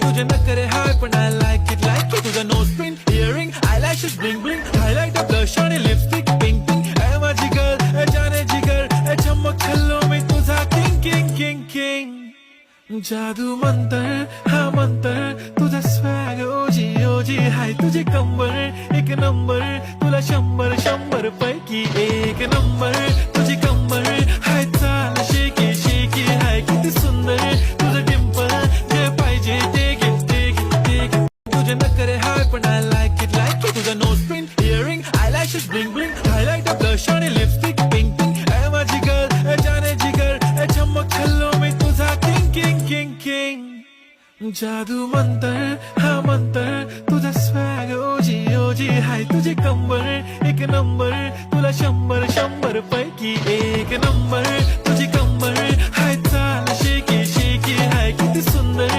तुझे नखरे हाय पण आय लाईक इट तुझं nose pin earring eyelashes bling bling highlight blush आणि लिपस्टिक पिंक पिंक ए माझी गर्ल ए जाने जिगर ए चमक खल्लो मी तुझा किंग किंग किंग किंग जादू मंतर हा मंतर तुझा स्वॅग ओजी ओजी हाय तुझी कंबर एक नंबर तुला 100 पैकी एक नंबर तुझी कंबर हाय चाल शेकी शेकी हाय किती सुंदर तुझं डिंपल जे पाहिजे ते घे तुझे नखरे हाय पण आय लाईक इट तुझं nose pin earring eyelashes bling bling highlight blush आणि लिपस्टिक पिंक पिंक ए माझी गर्ल ए जाने जिगर ए चमक खल्लो मी तुझा किंग किंग किंग किंग जादू मंतर हा मंतर तुझा स्वॅग ओजी ओजी हाय तुझी कंबर एक नंबर तुला 100 पैकी एक नंबर तुझी कंबर हाय चाल शेकी शेकी हाय किती सुंदर